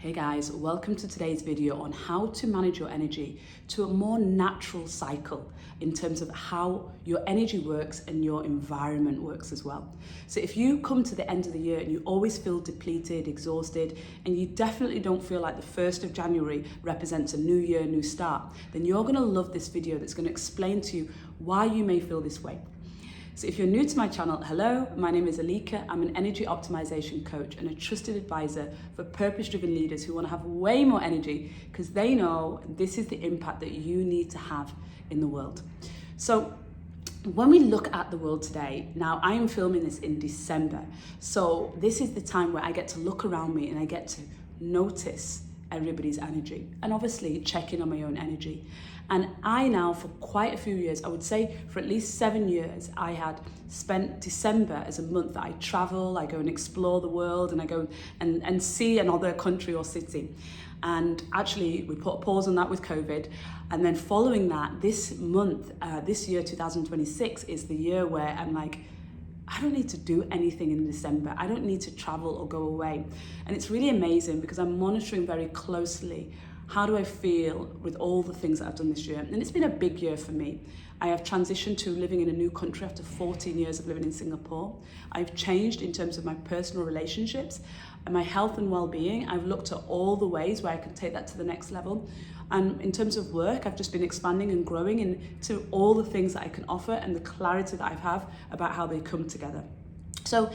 Hey guys, welcome to today's video on how to manage your energy to a more natural cycle in terms of how your energy works and your environment works as well. So if you come to the end of the year and you always feel depleted, exhausted, and you definitely don't feel like the 1st of January represents a new year, new start, then you're gonna love this video that's gonna explain to you why you may feel this way. So if you're new to my channel, hello, my name is Elika. I'm an energy optimization coach and a trusted advisor for purpose-driven leaders who want to have way more energy because they know this is the impact that you need to have in the world. So when we look at the world today, now I am filming this in December. So this is the time where I get to look around me and I get to notice everybody's energy and obviously check in on my own energy. And I now, for quite a few years, I would say for at least 7 years, I had spent December as a month that I travel, I go and explore the world, and I go and see another country or city. And actually, we put a pause on that with COVID. And then following that, this month, this year, 2026, is the year where I'm like, I don't need to do anything in December. I don't need to travel or go away. And it's really amazing because I'm monitoring very closely how do I feel with all the things that I've done this year? And it's been a big year for me. I have transitioned to living in a new country after 14 years of living in Singapore. I've changed in terms of my personal relationships and my health and well-being. I've looked at all the ways where I can take that to the next level. And in terms of work, I've just been expanding and growing into all the things that I can offer and the clarity that I have about how they come together. So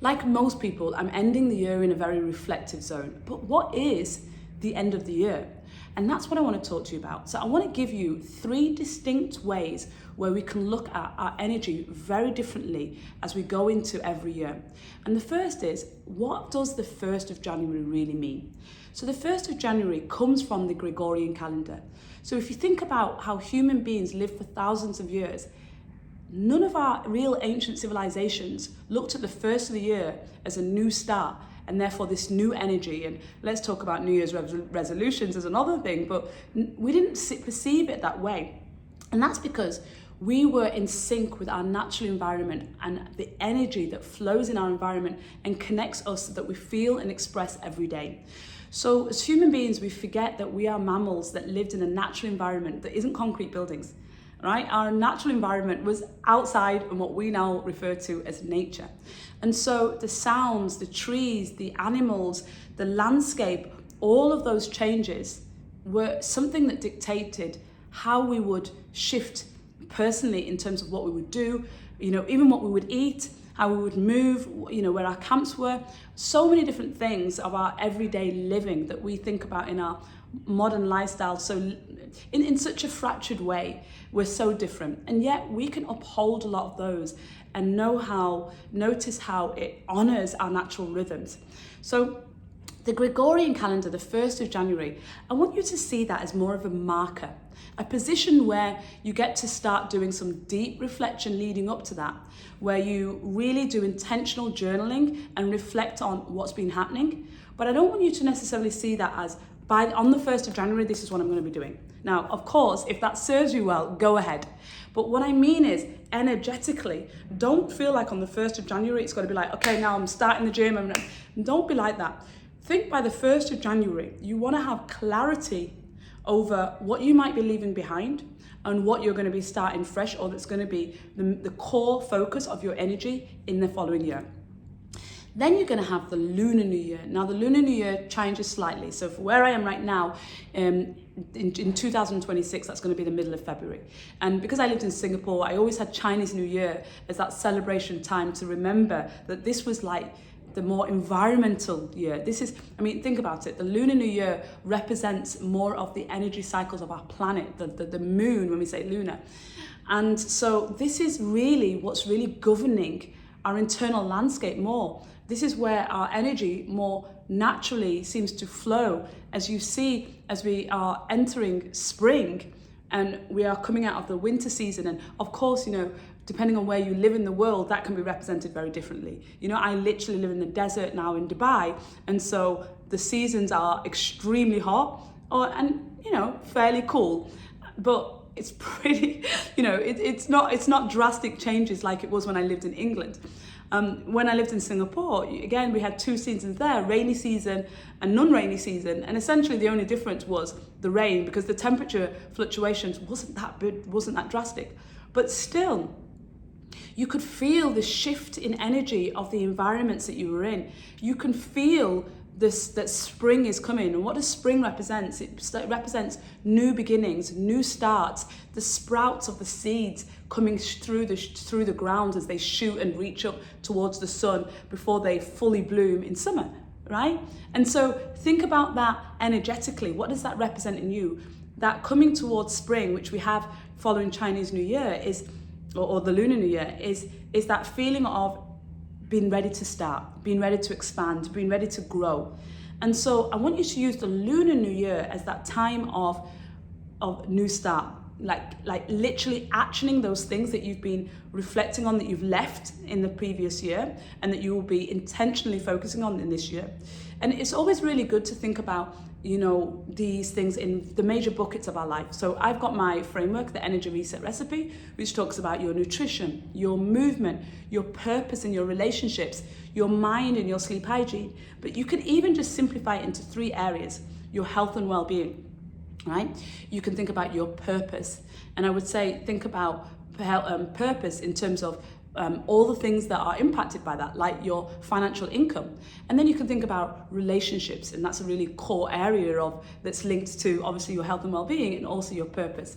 like most people, I'm ending the year in a very reflective zone. But what is the end of the year? And that's what I want to talk to you about. So I want to give you 3 distinct ways where we can look at our energy very differently as we go into every year. And the first is, what does the 1st of January really mean? So the 1st of January comes from the Gregorian calendar. So if you think about how human beings live for thousands of years, none of our real ancient civilizations looked at the 1st of the year as a new start and therefore this new energy. And let's talk about New Year's resolutions as another thing, but we didn't perceive it that way. And that's because we were in sync with our natural environment and the energy that flows in our environment and connects us that we feel and express every day. So as human beings, we forget that we are mammals that lived in a natural environment that isn't concrete buildings, right? Our natural environment was outside and what we now refer to as nature. And so the sounds, the trees, the animals, the landscape, all of those changes were something that dictated how we would shift personally in terms of what we would do, even what we would eat, how we would move, where our camps were. So many different things of our everyday living that we think about in our modern lifestyle. So in such a fractured way, we're so different. And yet we can uphold a lot of those and notice how it honors our natural rhythms. So the Gregorian calendar, the 1st of January, I want you to see that as more of a marker, a position where you get to start doing some deep reflection leading up to that, where you really do intentional journaling and reflect on what's been happening. But I don't want you to necessarily see that as on the 1st of January, this is what I'm going to be doing. Now, of course, if that serves you well, go ahead. But what I mean is, energetically, don't feel like on the 1st of January, it's got to be like, okay, now I'm starting the gym. Don't be like that. Think by the 1st of January, you want to have clarity over what you might be leaving behind and what you're going to be starting fresh, or that's going to be the core focus of your energy in the following year. Then you're going to have the Lunar New Year. Now, the Lunar New Year changes slightly. So for where I am right now, in 2026, that's going to be the middle of February. And because I lived in Singapore, I always had Chinese New Year as that celebration time to remember that this was like the more environmental year. Think about it. The Lunar New Year represents more of the energy cycles of our planet, the moon, when we say lunar. And so this is really what's really governing our internal landscape more. This is where our energy more naturally seems to flow. As you see, as we are entering spring and we are coming out of the winter season. And of course, depending on where you live in the world, that can be represented very differently. I literally live in the desert now in Dubai. And so the seasons are extremely hot and fairly cool. But it's pretty, it's not drastic changes like it was when I lived in England. When I lived in Singapore, again, we had 2 seasons there, rainy season and non-rainy season. And essentially the only difference was the rain, because the temperature fluctuations wasn't that drastic. But still, you could feel the shift in energy of the environments that you were in. You can feel this, that spring is coming. And what does spring represent? It represents new beginnings, new starts, the sprouts of the seeds coming through the ground as they shoot and reach up towards the sun before they fully bloom in summer, right? And so think about that energetically. What does that represent in you? That coming towards spring, which we have following Chinese New Year, is, or the Lunar New Year, is that feeling of being ready to start, being ready to expand, being ready to grow. And so I want you to use the Lunar New Year as that time of new start, like literally actioning those things that you've been reflecting on, that you've left in the previous year, and that you will be intentionally focusing on in this year. And it's always really good to think about, you know, these things in the major buckets of our life. So I've got my framework, the Energy Reset Recipe, which talks about your nutrition, your movement, your purpose and your relationships, your mind and your sleep hygiene. But you could even just simplify it into 3 areas: your health and well-being, right? You can think about your purpose. And I would say, think about purpose in terms of all the things that are impacted by that, like your financial income. And then you can think about relationships, and that's a really core area that's linked to obviously your health and well-being and also your purpose.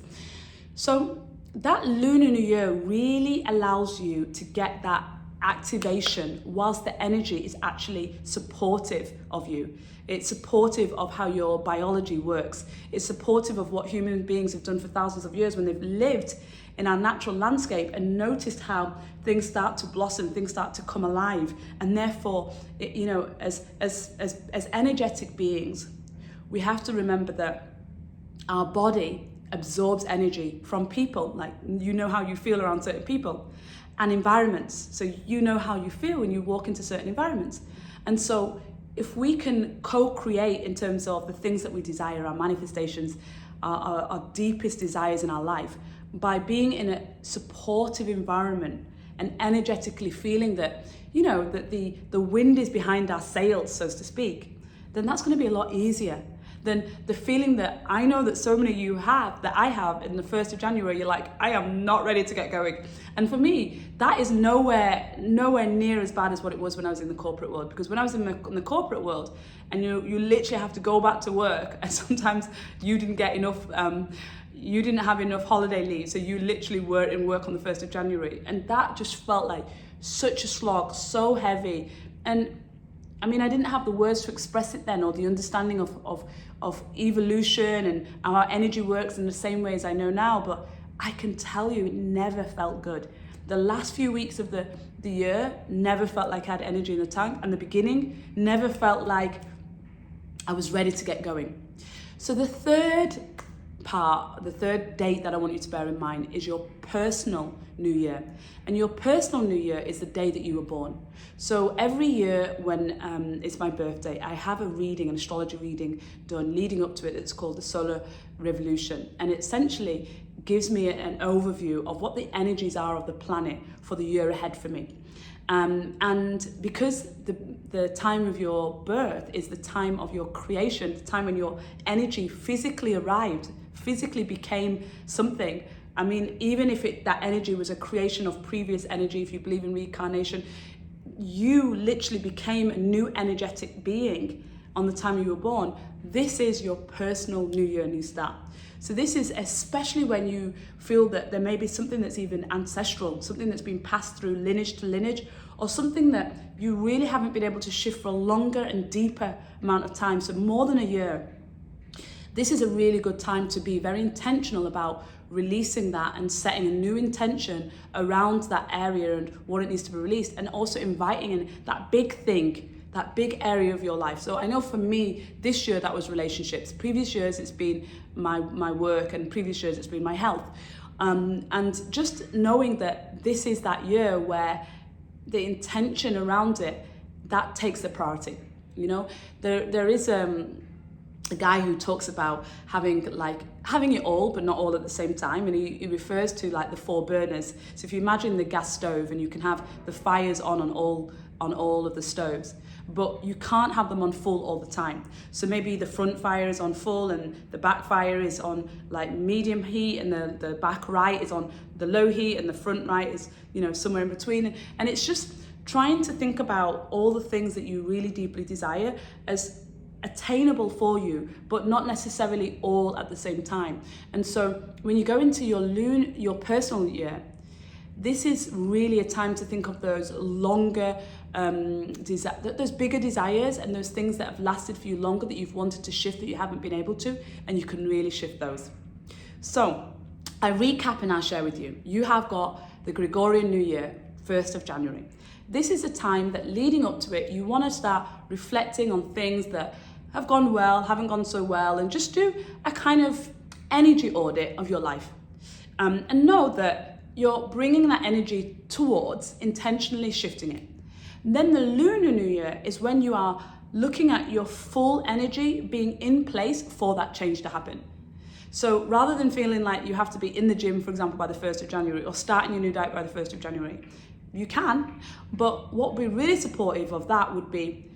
So that Lunar New Year really allows you to get that activation whilst the energy is actually supportive of you. It's supportive of how your biology works. It's supportive of what human beings have done for thousands of years when they've lived in our natural landscape and noticed how things start to blossom, things start to come alive. And therefore, you know, as energetic beings, we have to remember that our body absorbs energy from people. Like, you know how you feel around certain people, and environments. So you know how you feel when you walk into certain environments. And so if we can co-create in terms of the things that we desire, our manifestations, our deepest desires in our life, by being in a supportive environment and energetically feeling that, you know, that the wind is behind our sails, so to speak, then that's going to be a lot easier than the feeling that I know that so many of you have, that I have in the 1st of January. You're like, I am not ready to get going. And for me, that is nowhere near as bad as what it was when I was in the corporate world. Because when I was in the corporate world, and you literally have to go back to work, and sometimes you didn't get enough, you didn't have enough holiday leave, so you literally were in work on the 1st of January. And that just felt like such a slog, so heavy. And I mean, I didn't have the words to express it then, or the understanding of evolution and how our energy works in the same way as I know now, but I can tell you it never felt good. The last few weeks of the year never felt like I had energy in the tank, and the beginning never felt like I was ready to get going. So the third date that I want you to bear in mind is your personal New Year. And your personal New Year is the day that you were born. So every year when it's my birthday, I have a reading, an astrology reading done leading up to it. It's called the Solar Revolution. And it essentially gives me an overview of what the energies are of the planet for the year ahead for me. And because the time of your birth is the time of your creation, the time when your energy physically arrived, physically became something. I mean, even if that energy was a creation of previous energy, if you believe in reincarnation, you literally became a new energetic being on the time you were born. This is your personal New Year, New Start. So this is especially when you feel that there may be something that's even ancestral, something that's been passed through lineage to lineage, or something that you really haven't been able to shift for a longer and deeper amount of time, so more than a year. This is a really good time to be very intentional about releasing that and setting a new intention around that area and what it needs to be released, and also inviting in that big thing, that big area of your life. So I know for me, this year that was relationships. Previous years it's been my work, and previous years it's been my health. And just knowing that this is that year where the intention around it, that takes the priority. You know, there is a guy who talks about having it all but not all at the same time, and he refers to like the 4 burners. So if you imagine the gas stove, and you can have the fires on all of the stoves, but you can't have them on full all the time. So maybe the front fire is on full and the back fire is on like medium heat, and the back right is on the low heat, and the front right is, you know, somewhere in between. And it's just trying to think about all the things that you really deeply desire as attainable for you, but not necessarily all at the same time. And so when you go into your personal year, this is really a time to think of those longer, those bigger desires, and those things that have lasted for you longer, that you've wanted to shift that you haven't been able to, and you can really shift those. So I recap and I'll share with you. You have got the Gregorian New Year, 1st of January. This is a time that leading up to it, you want to start reflecting on things that have gone well, haven't gone so well, and just do a kind of energy audit of your life. And know that you're bringing that energy towards intentionally shifting it. And then the Lunar New Year is when you are looking at your full energy being in place for that change to happen. So rather than feeling like you have to be in the gym, for example, by the 1st of January, or starting your new diet by the 1st of January, you can, but what would be really supportive of that would be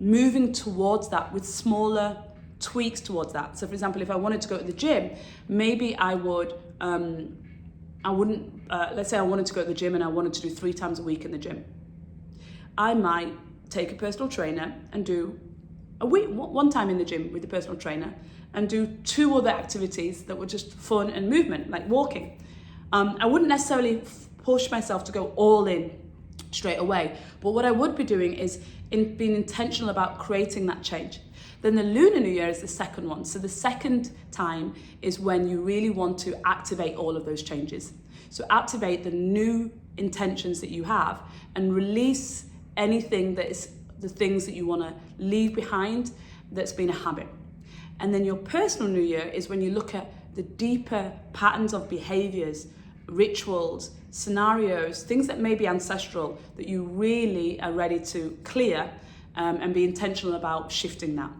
moving towards that with smaller tweaks towards that. So for example, if I wanted to go to the gym, maybe I wouldn't, let's say I wanted to go to the gym and I wanted to do 3 times a week in the gym. I might take a personal trainer and do one time in the gym with the personal trainer, and do 2 other activities that were just fun and movement, like walking. I wouldn't necessarily push myself to go all in straight away, but what I would be doing is being intentional about creating that change. Then the Lunar New Year is the second one. So the second time is when you really want to activate all of those changes. So activate the new intentions that you have and release anything that is the things that you want to leave behind that's been a habit. And then your personal New Year is when you look at the deeper patterns of behaviors, rituals, scenarios, things that may be ancestral that you really are ready to clear, and be intentional about shifting that.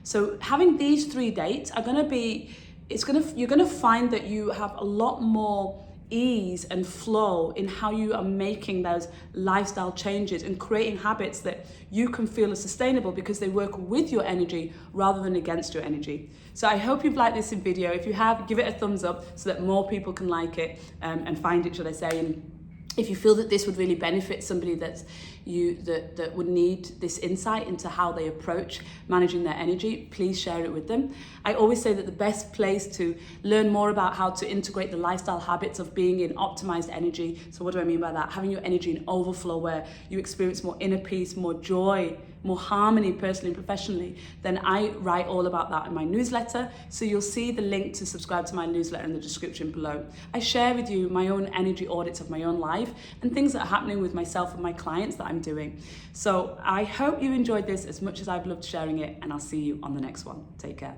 So having these 3 dates are you're gonna find that you have a lot more ease and flow in how you are making those lifestyle changes and creating habits that you can feel are sustainable because they work with your energy rather than against your energy. So I hope you've liked this video. If you have, give it a thumbs up so that more people can like it, and find it, should I say. And if you feel that this would really benefit somebody that would need this insight into how they approach managing their energy, please share it with them. I always say that the best place to learn more about how to integrate the lifestyle habits of being in optimized energy, so what do I mean by that? Having your energy in overflow, where you experience more inner peace, more joy, more harmony personally and professionally, then I write all about that in my newsletter. So you'll see the link to subscribe to my newsletter in the description below. I share with you my own energy audits of my own life and things that are happening with myself and my clients that I'm doing. So I hope you enjoyed this as much as I've loved sharing it, and I'll see you on the next one. Take care.